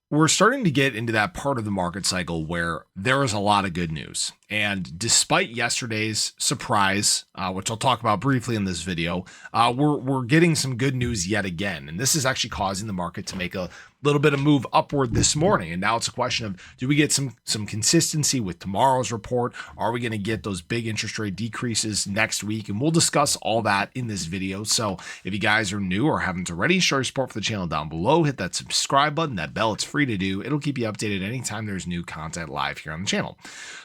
We're starting to get into that part of the market cycle where there is a lot of good news. And despite yesterday's surprise, which I'll talk about briefly in this video, we're getting some good news yet again. And this is actually causing the market to make a little bit of move upward this morning. And now it's a question of, do we get some consistency with tomorrow's report? Are we going to get those big interest rate decreases next week? And we'll discuss all that in this video. So if you guys are new or haven't already, show your support for the channel down below. Hit that subscribe button, that bell. It's free to do. It'll keep you updated anytime there's new content live here on the channel.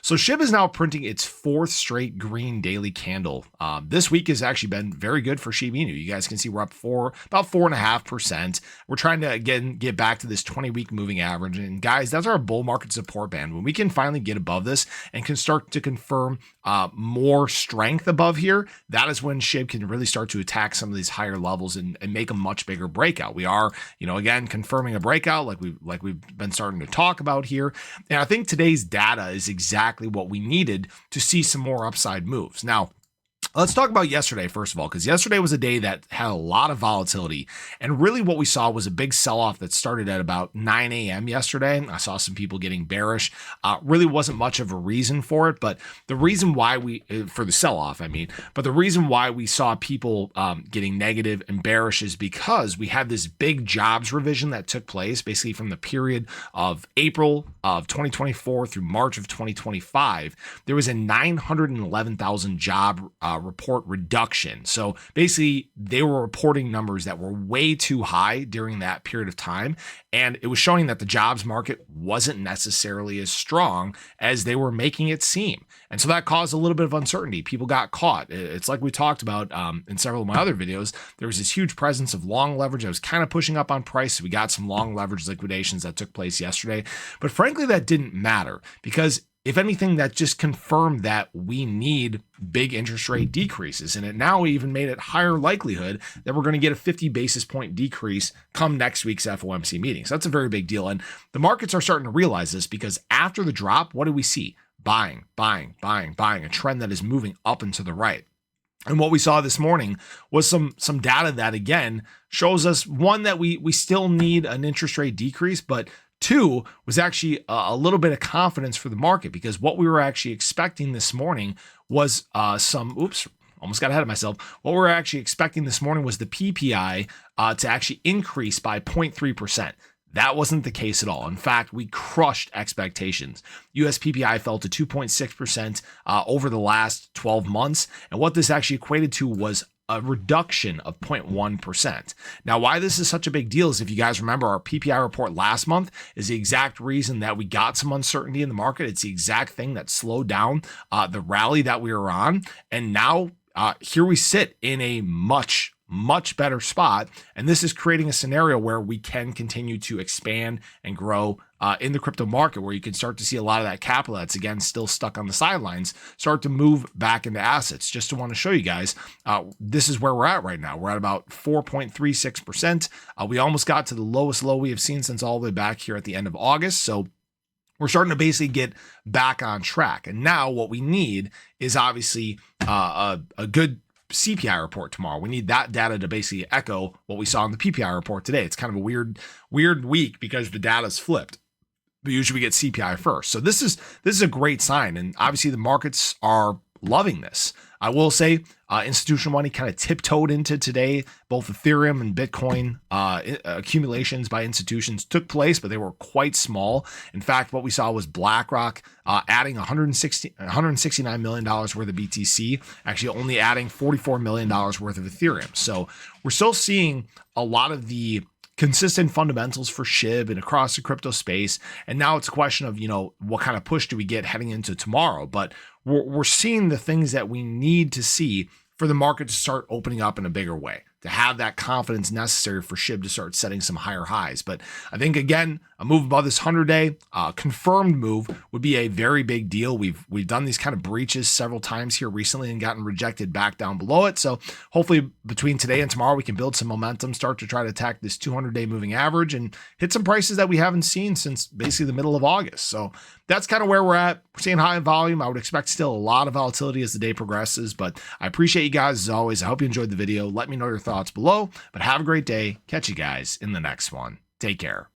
So SHIB is now printing its fourth straight green daily candle. This week has actually been very good for Shiba Inu. You guys can see we're up about 4.5%. We're trying to again get back to this 20-week moving average. And guys, that's our bull market support band. When we can finally get above this and can start to confirm more strength above here, that is when SHIB can really start to attack some of these higher levels and make a much bigger breakout. We are, again, confirming a breakout like we've been starting to talk about here. And I think today's data is exactly what we needed to see some more upside moves. Now, let's talk about yesterday, first of all, because yesterday was a day that had a lot of volatility. And really what we saw was a big sell-off that started at about 9 a.m. yesterday. I saw some people getting bearish. Really wasn't much of a reason for it, but the reason why for the sell-off, but the reason why we saw people getting negative and bearish is because we had this big jobs revision that took place basically from the period of April of 2024 through March of 2025. There was a 911,000 job report reduction. So basically they were reporting numbers that were way too high during that period of time. And it was showing that the jobs market wasn't necessarily as strong as they were making it seem. And so that caused a little bit of uncertainty. People got caught. It's like we talked about in several of my other videos. There was this huge presence of long leverage that was kind of pushing up on price. So we got some long leverage liquidations that took place yesterday. But frankly, that didn't matter because if anything, that just confirmed that we need big interest rate decreases. And it now even made it higher likelihood that we're going to get a 50 basis point decrease come next week's FOMC meeting. So that's a very big deal. And the markets are starting to realize this because after the drop, what do we see? Buying, a trend that is moving up and to the right. And what we saw this morning was some data that, again, shows us, one, that we still need an interest rate decrease, but two was actually a little bit of confidence for the market because what we were actually expecting this morning was almost got ahead of myself. What we're actually expecting this morning was the PPI to actually increase by 0.3%. That wasn't the case at all. In fact, we crushed expectations. US PPI fell to 2.6% over the last 12 months. And what this actually equated to was a reduction of 0.1%. Now, why this is such a big deal is if you guys remember our PPI report last month is the exact reason that we got some uncertainty in the market. It's the exact thing that slowed down the rally that we were on. And now here we sit in a much better spot. And this is creating a scenario where we can continue to expand and grow in the crypto market, where you can start to see a lot of that capital that's, again, still stuck on the sidelines start to move back into assets. Just to want to show you guys, this is where we're at right now. We're at about 4.36%. We almost got to the lowest low we have seen since all the way back here at the end of August. So we're starting to basically get back on track. And now what we need is obviously a good CPI report tomorrow. We need that data to basically echo what we saw in the PPI report today. It's kind of a weird week because the data's flipped. But usually we get CPI first. So this is a great sign. And obviously the markets are loving this. I will say institutional money kind of tiptoed into today. Both Ethereum and Bitcoin accumulations by institutions took place, but they were quite small. In fact, what we saw was BlackRock adding $169 million worth of BTC, actually only adding $44 million worth of Ethereum. So we're still seeing a lot of the consistent fundamentals for SHIB and across the crypto space. And now it's a question of, what kind of push do we get heading into tomorrow? But we're seeing the things that we need to see for the market to start opening up in a bigger way, to have that confidence necessary for SHIB to start setting some higher highs. But I think, again, a move above this 100-day confirmed move would be a very big deal. We've done these kind of breaches several times here recently and gotten rejected back down below it. So hopefully between today and tomorrow, we can build some momentum, start to try to attack this 200-day moving average and hit some prices that we haven't seen since basically the middle of August. So that's kind of where we're at. We're seeing high volume. I would expect still a lot of volatility as the day progresses, but I appreciate you guys as always. I hope you enjoyed the video. Let me know your thoughts below, but have a great day. Catch you guys in the next one. Take care.